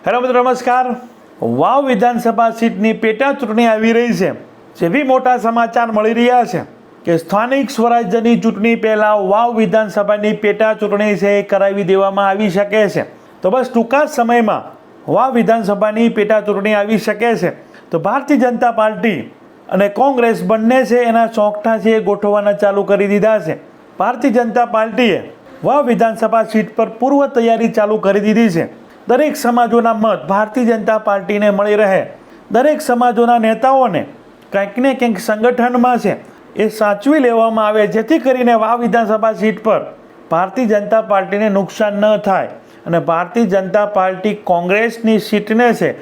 Hello મિત્રો, નમસ્કાર। વાવ વિધાનસભા સીટની પેટા ચૂંટણી આવી રહી છે। જેવી મોટા સમાચાર મળી રહ્યા છે કે સ્થાનિક સ્વરાજ્યની ચૂંટણી પહેલાં વાવ વિધાનસભાની પેટા ચૂંટણી છે એ કરાવી દેવામાં આવી શકે છે। તો બસ ટૂંકા સમયમાં વાવ વિધાનસભાની પેટા ચૂંટણી આવી શકે છે। તો ભારતીય જનતા પાર્ટી અને કોંગ્રેસ બંને છે એના ચોકઠા છે એ ગોઠવવાના ચાલુ કરી દીધા છે। ભારતીય જનતા પાર્ટીએ વાવ વિધાનસભા સીટ પર પૂર્વ તૈયારી ચાલુ કરી દીધી છે। દરેક સમાજોના મત ભારતીય જનતા પાર્ટીને મળી રહે, દરેક સમાજોના નેતાઓને કંઈક ને કંઈક સંગઠનમાં છે એ સાચવી લેવામાં આવે, જેથી કરીને વાવ વિધાનસભા સીટ પર ભારતીય જનતા પાર્ટીને નુકસાન ન થાય અને ભારતીય જનતા પાર્ટી કોંગ્રેસની સીટને છે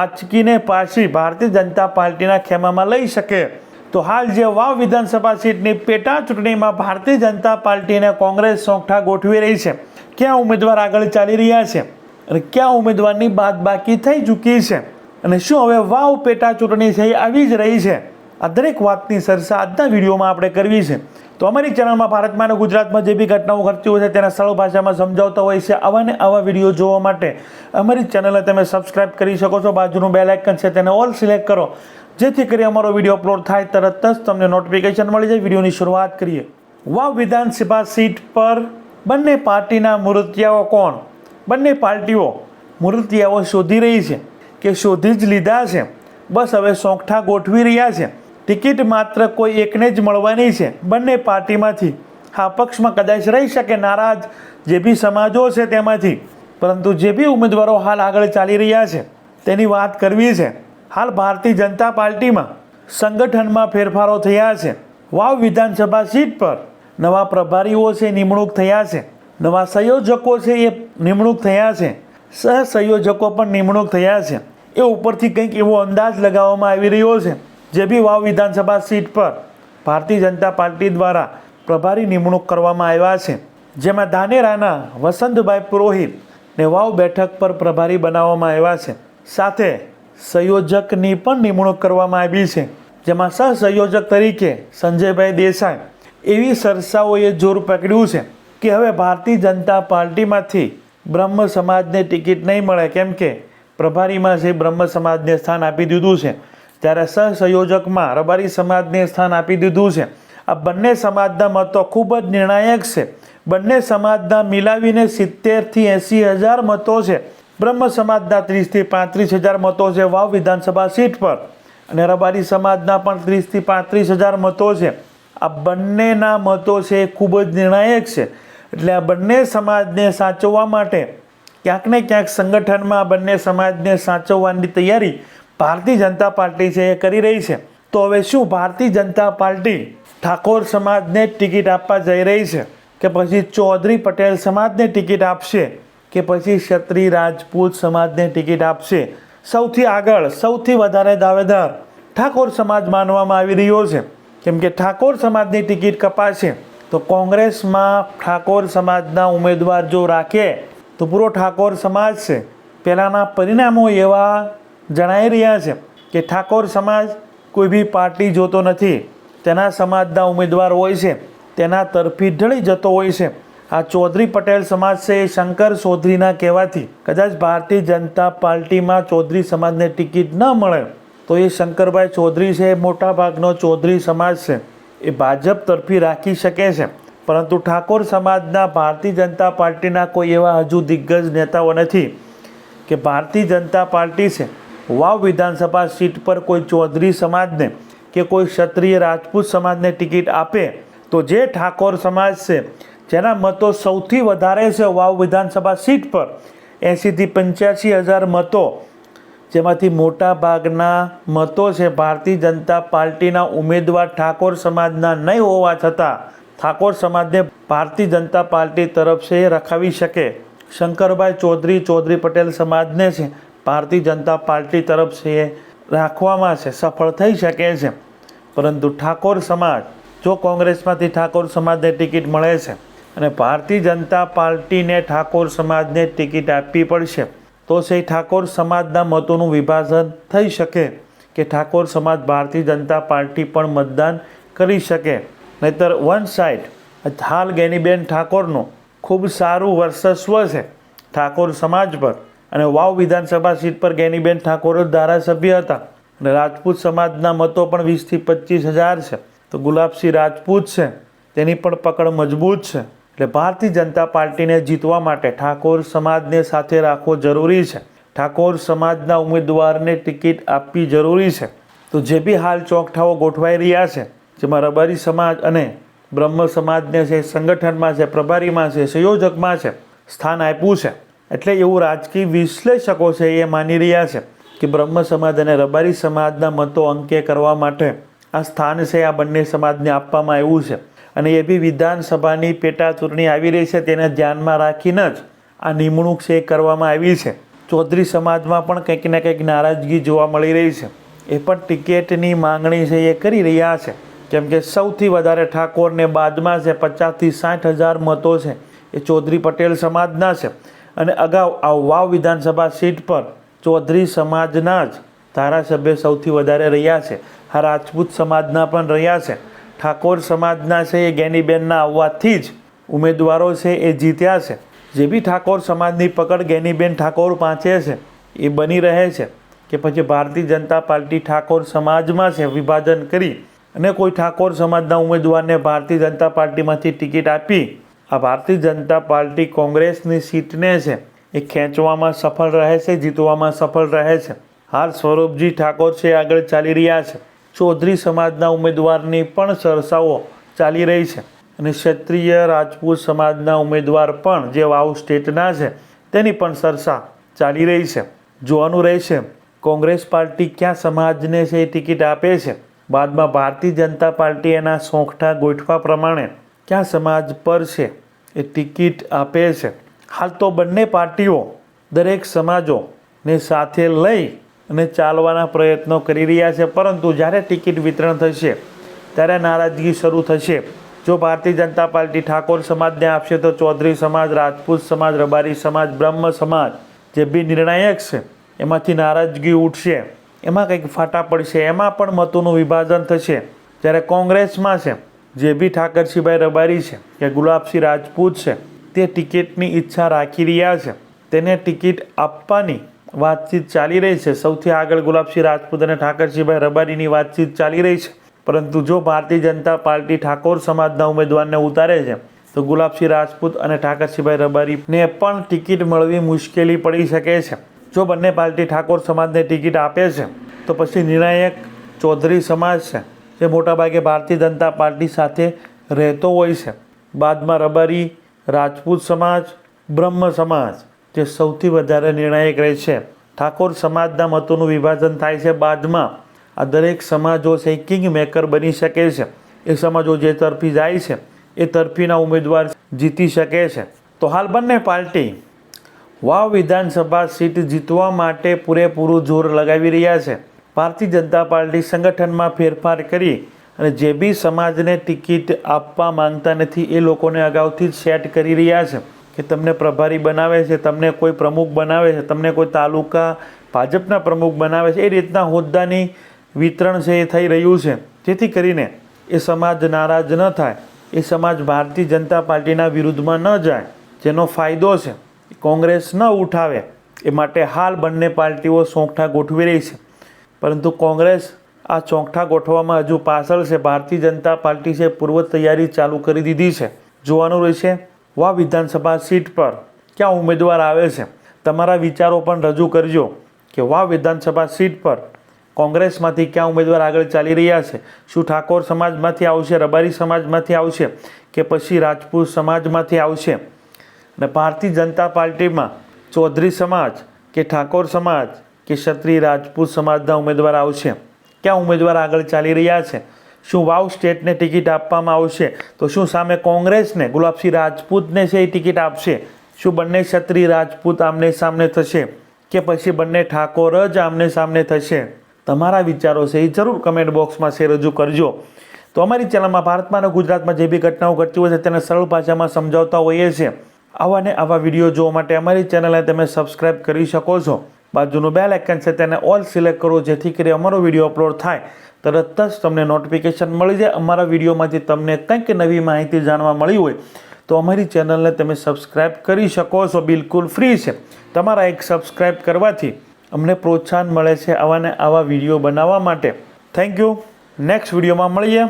આંચકીને પાછી ભારતીય જનતા પાર્ટીના ખેમામાં લઈ શકે। તો હાલ જે વાવ વિધાનસભા સીટની પેટા ચૂંટણીમાં ભારતીય જનતા પાર્ટી અને કોંગ્રેસ ચોકઠા ગોઠવી રહી છે, ક્યાં ઉમેદવાર આગળ ચાલી રહ્યા છે અને ક્યાં ઉમેદવારની બાદબાકી થઈ ચૂકી છે અને શું હવે વાવ પેટા ચૂંટણી છે એ આવી જ રહી છે, આ દરેક વાતની ચર્ચા આજના વિડીયોમાં આપણે કરવી છે। તો અમારી ચેનલમાં ભારતમાં અને ગુજરાતમાં જે બી ઘટનાઓ ઘટતી હોય છે તેના સરળ ભાષામાં સમજાવતા હોય છે। આવા ને આવા વિડીયો જોવા માટે અમારી ચેનલને તમે સબસ્ક્રાઇબ કરી શકો છો। બાજુનું બેલ આઇકન છે તેને ઓલ સિલેક્ટ કરો, જેથી કરી અમારો વિડીયો અપલોડ થાય તરત જ તમને નોટિફિકેશન મળી જાય। વિડીયોની શરૂઆત કરીએ। વાવ વિધાનસભા સીટ પર બંને પાર્ટીના મૂર્તિયાઓ કોણ? બંને પાર્ટીઓ મૂર્તિયાઓ શોધી રહી છે કે શોધી જ લીધા છે, બસ હવે ચોકઠા ગોઠવી રહ્યા છે। ટિકિટ માત્ર કોઈ એકને જ મળવાની છે બંને પાર્ટીમાંથી। હા, પક્ષમાં કદાચ રહી શકે નારાજ જે બી સમાજો છે તેમાંથી, પરંતુ જે બી ઉમેદવારો હાલ આગળ ચાલી રહ્યા છે તેની વાત કરવી છે। હાલ ભારતીય જનતા પાર્ટીમાં સંગઠનમાં ફેરફારો થયા છે। વાવ વિધાનસભા સીટ પર નવા પ્રભારીઓ છે નિમણૂક થયા છે, નવા સંયોજકો છે એ નિમણૂક થયા છે, સહસંયોજકો પણ નિમણૂક થયા છે। એ ઉપરથી કંઈક એવો અંદાજ લગાવવામાં આવી રહ્યો છે જે બી વાવ વિધાનસભા સીટ પર ભારતીય જનતા પાર્ટી દ્વારા પ્રભારી નિમણૂક કરવામાં આવ્યા છે, જેમાં ધાનેરાના વસંતભાઈ પુરોહિત ને વાવ બેઠક પર પ્રભારી બનાવવામાં આવ્યા છે। સાથે સંયોજકની પણ નિમણૂક કરવામાં આવી છે, જેમાં સહસંયોજક તરીકે સંજયભાઈ દેસાઈ। એવી ચર્ચાઓએ જોર પકડ્યું છે કે હવે ભારતીય જનતા પાર્ટીમાંથી બ્રહ્મ સમાજને ટિકિટ નહીં મળે, કેમ કે પ્રભારીમાં છે બ્રહ્મ સમાજને સ્થાન આપી દીધું છે, ત્યારે સહસંયોજકમાં રબારી સમાજને સ્થાન આપી દીધું છે। આ બંને સમાજના મતો ખૂબ જ નિર્ણાયક છે। બંને સમાજના મિલાવીને 70,000થી 80,000 મતો છે। બ્રહ્મ સમાજના 30,000થી 35,000 મતો છે વાવ વિધાનસભા સીટ પર, અને રબારી સમાજના પણ 30,000થી 35,000 મતો છે। આ બંનેના મતો છે એ ખૂબ જ નિર્ણાયક છે, એટલે આ બંને સમાજને સાચવવા માટે ક્યાંક ને ક્યાંક સંગઠનમાં આ બંને સમાજને સાચવવાની તૈયારી ભારતીય જનતા પાર્ટી છે એ કરી રહી છે। તો હવે શું ભારતીય જનતા પાર્ટી ઠાકોર સમાજને ટિકિટ આપવા જઈ રહી છે કે પછી ચૌધરી પટેલ સમાજને ટિકિટ આપશે કે પછી ક્ષત્રિય રાજપૂત સમાજને ટિકિટ આપશે? સૌથી આગળ સૌથી વધારે દાવેદાર ઠાકોર સમાજ માનવામાં આવી રહ્યો છે, કેમ કે ઠાકોર સમાજની ટિકિટ કપાશે તો કોંગ્રેસમાં ઠાકોર સમાજના ઉમેદવાર જો રાખે તો પૂરો ઠાકોર સમાજ છે। પહેલાંના પરિણામો એવા જણાઈ રહ્યા છે કે ઠાકોર સમાજ કોઈ બી પાર્ટી જોતો નથી, તેના સમાજના ઉમેદવાર હોય છે તેના તરફી ઢળી જતો હોય છે। આ ચૌધરી પટેલ સમાજ છે એ શંકર ચૌધરીના કહેવાથી કદાચ ભારતીય જનતા પાર્ટીમાં ચૌધરી સમાજને ટિકિટ ન મળે તો એ શંકરભાઈ ચૌધરી છે, મોટાભાગનો ચૌધરી સમાજ છે એ ભાજપ તરફી રાખી શકે છે, પરંતુ ઠાકોર સમાજના ભારતીય જનતા પાર્ટીના કોઈ એવા હજુ દિગ્ગજ નેતાઓ નથી કે ભારતીય જનતા પાર્ટી છે વાવ વિધાનસભા સીટ પર કોઈ ચૌધરી સમાજને કે કોઈ ક્ષત્રિય રાજપૂત સમાજને ટિકિટ આપે તો જે ઠાકોર સમાજ છે જેના મતો સૌથી વધારે છે વાવ વિધાનસભા સીટ પર 80,000થી 85,000 મતો, જેમાંથી મોટા ભાગના મતો છે ભારતીય જનતા પાર્ટીના ઉમેદવાર ઠાકોર સમાજના નહીં હોવા છતાં ઠાકોર સમાજને ભારતીય જનતા પાર્ટી તરફ છે એ રખાવી શકે। શંકરભાઈ ચૌધરી ચૌધરી પટેલ સમાજને છે ભારતીય જનતા પાર્ટી તરફ છે એ રાખવામાં છે સફળ થઈ શકે છે, પરંતુ ઠાકોર સમાજ જો કોંગ્રેસમાંથી ઠાકોર સમાજને ટિકિટ મળે છે અને ભારતીય જનતા પાર્ટીને ઠાકોર સમાજને ટિકિટ આપવી પડશે તો છે ઠાકોર સમાજના મતોનું વિભાજન થઈ શકે કે ઠાકોર સમાજ ભારતીય જનતા પાર્ટી પણ મતદાન કરી શકે। નહીતર વન સાઇડ હાલ ગેનીબેન ઠાકોરનું ખૂબ સારું વર્ચસ્વ છે ઠાકોર સમાજ પર અને વાવ વિધાનસભા સીટ પર ગેનીબેન ઠાકોર જ ધારાસભ્ય હતા અને રાજપૂત સમાજના મતો પણ 20,000 થી 25,000 છે. તો ગુલાબસિંહ રાજપૂત છે તેની પણ પકડ મજબૂત છે. એટલે ભારતીય જનતા પાર્ટીને જીતવા માટે ઠાકોર સમાજને સાથે રાખવો જરૂરી છે. ઠાકોર સમાજના ઉમેદવારને ટિકિટ આપવી જરૂરી છે. તો જે બી હાલ ચોકઠાઓ ગોઠવાઈ રહ્યા છે, જેમાં રબારી સમાજ અને બ્રહ્મ સમાજને છે સંગઠનમાં છે, પ્રભારીમાં છે, સંયોજકમાં છે સ્થાન આપ્યું છે. એટલે એવું રાજકીય વિશ્લેષકો છે એ માની રહ્યા છે કે બ્રહ્મ સમાજ અને રબારી સમાજના મતો અંકે કરવા માટે આ સ્થાન છે આ બંને સમાજને આપવામાં આવ્યું છે. અને એ બી વિધાનસભાની પેટા ચૂંટણી આવી રહી છે તેને ધ્યાનમાં રાખીને જ આ નિમણૂક છે એ કરવામાં આવી છે. ચૌધરી સમાજમાં પણ કંઈક ને કંઈક નારાજગી જોવા મળી રહી છે. એ પણ ટિકિટની માંગણી છે એ કરી રહ્યા છે, કેમ કે સૌથી વધારે ઠાકોરને બાદમાં છે 50,000 થી 60,000 મતો છે એ ચૌધરી પટેલ સમાજના છે. અને અગાઉ આ વાવ વિધાનસભા સીટ પર ચૌધરી સમાજના જ ધારાસભ્ય સૌથી વધારે રહ્યા છે. આ રાજપૂત સમાજના પણ રહ્યા છે. ઠાકોર સમાજના છે એ ગેનીબેનના આવવાથી જ ઉમેદવારો છે એ જીત્યા છે. જે બી ઠાકોર સમાજની પકડ ગેનીબેન ઠાકોર પાંચે છે એ બની રહે છે કે પછી ભારતીય જનતા પાર્ટી ઠાકોર સમાજમાં છે વિભાજન કરી અને કોઈ ઠાકોર સમાજના ઉમેદવારને ભારતીય જનતા પાર્ટીમાંથી ટિકિટ આપી આ ભારતીય જનતા પાર્ટી કોંગ્રેસની સીટને છે એ ખેંચવામાં સફળ રહે છે, જીતવામાં સફળ રહે છે. હાલ સ્વરૂપજી ઠાકોર છે આગળ ચાલી રહ્યા છે. ચૌધરી સમાજના ઉમેદવારની પણ ચર્ચાઓ ચાલી રહી છે અને ક્ષત્રિય રાજપૂત સમાજના ઉમેદવાર પણ જે વાવ સ્ટેટના છે તેની પણ ચર્ચા ચાલી રહી છે. જોવાનું રહેશે કોંગ્રેસ પાર્ટી કયા સમાજને છે એ ટિકિટ આપે છે, બાદમાં ભારતીય જનતા પાર્ટી એના સોંખઠા ગોઠવા પ્રમાણે કયા સમાજ પર છે એ ટિકિટ આપે છે. હાલ તો બંને પાર્ટીઓ દરેક સમાજોને સાથે લઈ અને ચાલવાના પ્રયત્નો કરી રહ્યા છે, પરંતુ જ્યારે ટિકિટ વિતરણ થશે ત્યારે નારાજગી શરૂ થશે. જો ભારતીય જનતા પાર્ટી ઠાકોર સમાજને આપશે તો ચૌધરી સમાજ, રાજપૂત સમાજ, રબારી સમાજ, બ્રહ્મ સમાજ જે બી નિર્ણાયક છે એમાંથી નારાજગી ઉઠશે, એમાં કંઈક ફાટા પડશે, એમાં પણ મતોનું વિભાજન થશે. જ્યારે કોંગ્રેસમાં છે જે બી ઠાકરસિંહભાઈ રબારી છે કે ગુલાબસિંહ રાજપૂત છે તે ટિકિટની ઈચ્છા રાખી રહ્યા છે, તેને ટિકિટ આપવાની વાતચીત ચાલી રહી છે. સૌથી આગળ ગુલાબસિંહ રાજપૂત અને ઠાકરસિંહભાઈ રબારીની વાતચીત ચાલી રહી છે. પરંતુ જો ભારતીય જનતા પાર્ટી ઠાકોર સમાજના ઉમેદવારને ઉતારે છે તો ગુલાબસિંહ રાજપૂત અને ઠાકરસિંહભાઈ રબારીને પણ ટિકિટ મળવી મુશ્કેલી પડી શકે છે. જો બંને પાર્ટી ઠાકોર સમાજને ટિકિટ આપે છે તો પછી નિર્ણાયક ચૌધરી સમાજ છે જે મોટાભાગે ભારતીય જનતા પાર્ટી સાથે રહેતો હોય છે. બાદમાં રબારી, રાજપૂત સમાજ, બ્રહ્મ સમાજ જે સૌથી વધારે નિર્ણાયક રહે છે. ઠાકોર સમાજના મતોનું વિભાજન થાય છે. બાદમાં આ દરેક સમાજો છે કિંગ મેકર બની શકે છે. એ સમાજો જે તરફી જાય છે એ તરફીના ઉમેદવાર જીતી શકે છે. તો હાલ બંને પાર્ટી વાવ વિધાનસભા સીટ જીતવા માટે પૂરેપૂરું જોર લગાવી રહ્યા છે. ભારતીય જનતા પાર્ટી સંગઠનમાં ફેરફાર કરી અને જે બી સમાજને ટિકિટ આપવા માંગતા નથી એ લોકોને અગાઉથી જ સેટ કરી રહ્યા છે કે તમને પ્રભારી બનાવે છે, તમને કોઈ પ્રમુખ બનાવે છે, તમને કોઈ તાલુકા ભાજપના પ્રમુખ બનાવે છે. એ રીતના હોદ્દાની વિતરણ છે એ થઈ રહ્યું છે, જેથી કરીને એ સમાજ નારાજ ન થાય, એ સમાજ ભારતીય જનતા પાર્ટીના વિરુદ્ધમાં ન જાય, જેનો ફાયદો છે કોંગ્રેસ ન ઉઠાવે. એ માટે હાલ બંને પાર્ટીઓ સોંખઠા ગોઠવી રહી છે, પરંતુ કોંગ્રેસ આ ચોંખઠા ગોઠવવામાં હજુ પાછળ છે. ભારતીય જનતા પાર્ટી છે પૂર્વ તૈયારી ચાલુ કરી દીધી છે. જોવાનું રહેશે વાવ વિધાનસભા સીટ પર ક્યાં ઉમેદવાર આવે છે. તમારા વિચારો પણ રજૂ કરજો કે વાવ વિધાનસભા સીટ પર કોંગ્રેસમાંથી ક્યાં ઉમેદવાર આગળ ચાલી રહ્યા છે. શું ઠાકોર સમાજમાંથી આવશે, રબારી સમાજમાંથી આવશે કે પછી રાજપૂત સમાજમાંથી આવશે. અને ભારતીય જનતા પાર્ટીમાં ચૌધરી સમાજ કે ઠાકોર સમાજ કે ક્ષત્રિય રાજપૂત સમાજના ઉમેદવાર આવશે. ક્યાં ઉમેદવાર આગળ ચાલી રહ્યા છે. શું વાવ સ્ટેટને ટિકિટ આપવામાં આવશે તો શું સામે કોંગ્રેસને ગુલાબસિંહ રાજપૂતને છે એ ટિકિટ આપશે. શું બંને ક્ષત્રિય રાજપૂત આમને સામને થશે કે પછી બંને ઠાકોર જ આમને સામને થશે. તમારા વિચારો છે એ જરૂર કમેન્ટ બોક્સમાં છે રજૂ કરજો. તો અમારી ચેનલમાં ભારતમાં અને ગુજરાતમાં જે બી ઘટનાઓ ઘટતી હોય છે તેને સરળ ભાષામાં સમજાવતા હોઈએ છીએ. આવા ને આવા વિડીયો જોવા માટે અમારી ચેનલને તમે સબસ્ક્રાઈબ કરી શકો છો. બાજુનું બેલ આઇકન છે તેને ઓલ સિલેક્ટ કરો, જેથી કરી અમારો વિડીયો અપલોડ થાય તરત જ તમને નોટિફિકેશન મળી જાય. અમારા વિડીયોમાંથી તમને કંઈક નવી માહિતી જાણવા મળી હોય તો અમારી ચેનલને તમે સબસ્ક્રાઈબ કરી શકો છો, બિલકુલ ફ્રી છે. તમારા એક સબસ્ક્રાઈબ કરવાથી અમને પ્રોત્સાહન મળે છે આવા ને આવા વિડીયો બનાવવા માટે. Thank you. નેક્સ્ટ વિડીયોમાં મળીએ.